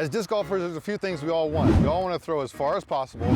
As disc golfers, there's a few things we all want. We all want to throw as far as possible,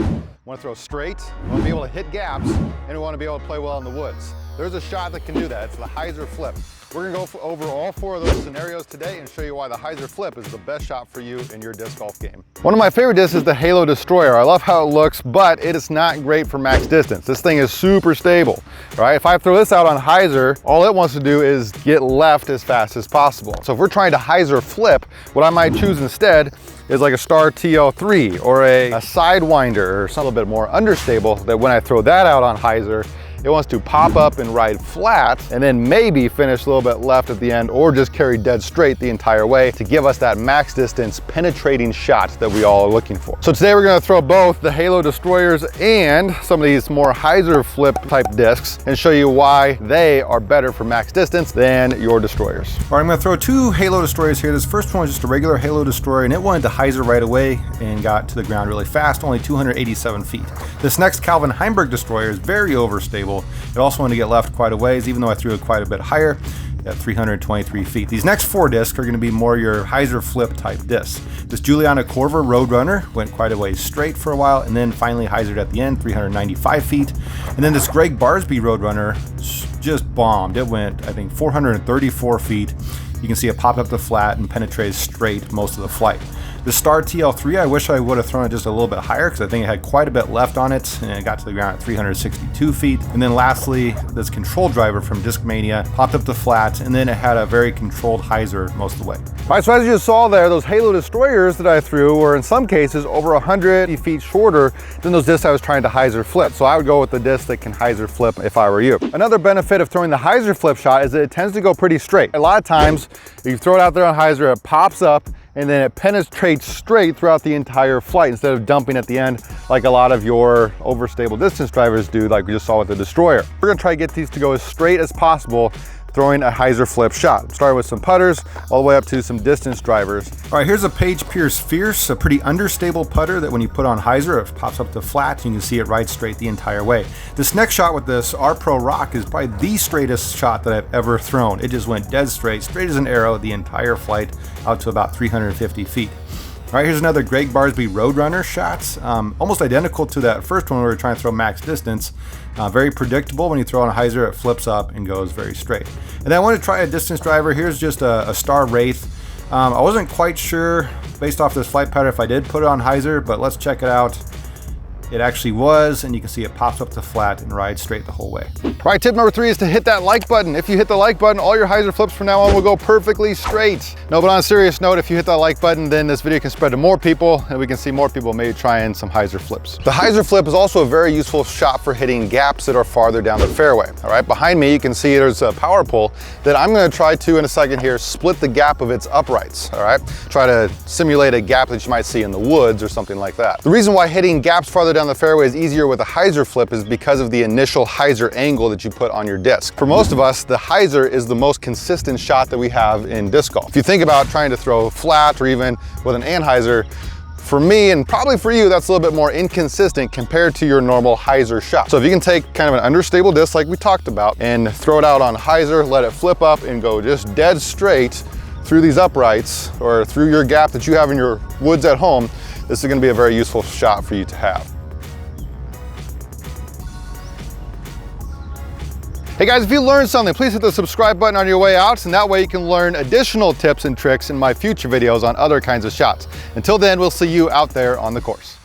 want to throw straight, we want to be able to hit gaps, and we want to be able to play well in the woods. There's a shot that can do that. It's the hyzer-flip. We're going to go over all four of those scenarios today and show you why the hyzer-flip is the best shot for you in your disc golf game. One of my favorite discs is the Halo Destroyer. I love how it looks, but it is not great for max distance. This thing is super stable, right? If I throw this out on hyzer, all it wants to do is get left as fast as possible. So if we're trying to hyzer-flip, what I might choose instead is like a Star TL3 or a Sidewinder or something a bit more understable, that when I throw that out on hyzer, it wants to pop up and ride flat and then maybe finish a little bit left at the end or just carry dead straight the entire way to give us that max distance penetrating shot that we all are looking for. So today we're going to throw both the Halo Destroyers and some of these more hyzer-flip type discs and show you why they are better for max distance than your Destroyers. All right, I'm going to throw two Halo Destroyers here. This first one is just a regular Halo Destroyer and it wanted to hyzer right away and got to the ground really fast, only 287 feet. This next Calvin Heimberg Destroyer is very overstable. It also wanted to get left quite a ways, even though I threw it quite a bit higher at 323 feet. These next four discs are going to be more your hyzer-flip type discs. This Juliana Korver Roadrunner went quite a ways straight for a while and then finally hyzered at the end, 395 feet. And then this Greg Barsby Roadrunner just bombed. It went, I think, 434 feet. You can see it pop up the flat and penetrated straight most of the flight. The Star TL3, I wish I would have thrown it just a little bit higher because I think it had quite a bit left on it and it got to the ground at 362 feet. And then lastly, this Control Driver from Discmania popped up the flat and then it had a very controlled hyzer most of the way. All right, so as you saw there, those Halo Destroyers that I threw were in some cases over 100 feet shorter than those discs I was trying to hyzer-flip. So I would go with the disc that can hyzer-flip if I were you. Another benefit of throwing the hyzer-flip shot is that it tends to go pretty straight. A lot of times, if you throw it out there on hyzer, it pops up and then it penetrates straight throughout the entire flight instead of dumping at the end like a lot of your overstable distance drivers do, like we just saw with the Destroyer. We're gonna try to get these to go as straight as possible throwing a hyzer-flip shot. Starting with some putters all the way up to some distance drivers. All right, here's a Paige Pierce Fierce, a pretty understable putter that when you put on hyzer, it pops up to flat and you can see it ride straight the entire way. This next shot with this R Pro Rock is probably the straightest shot that I've ever thrown. It just went dead straight as an arrow the entire flight out to about 350 feet. All right, here's another Greg Barsby Roadrunner shot, almost identical to that first one where we were trying to throw max distance. Very predictable. When you throw on a hyzer, it flips up and goes very straight. And then I want to try a distance driver. Here's just a Star Wraith. I wasn't quite sure based off this flight pattern if I did put it on hyzer, but let's check it out. It actually was, and you can see it pops up to flat and rides straight the whole way. All right, tip number 3 is to hit that like button. If you hit the like button, all your hyzer flips from now on will go perfectly straight. No, but on a serious note, if you hit that like button, then this video can spread to more people and we can see more people maybe trying some hyzer flips. The hyzer flip is also a very useful shot for hitting gaps that are farther down the fairway. All right, behind me, you can see there's a power pole that I'm gonna try to, in a second here, split the gap of its uprights, all right? Try to simulate a gap that you might see in the woods or something like that. The reason why hitting gaps farther down the fairway is easier with a hyzer flip is because of the initial hyzer angle that you put on your disc. For most of us, the hyzer is the most consistent shot that we have in disc golf. If you think about trying to throw flat or even with an anhyzer, for me, and probably for you, that's a little bit more inconsistent compared to your normal hyzer shot. So if you can take kind of an understable disc like we talked about and throw it out on hyzer, let it flip up and go just dead straight through these uprights or through your gap that you have in your woods at home, this is gonna be a very useful shot for you to have. Hey guys, if you learned something, please hit the subscribe button on your way out, and that way you can learn additional tips and tricks in my future videos on other kinds of shots. Until then, we'll see you out there on the course.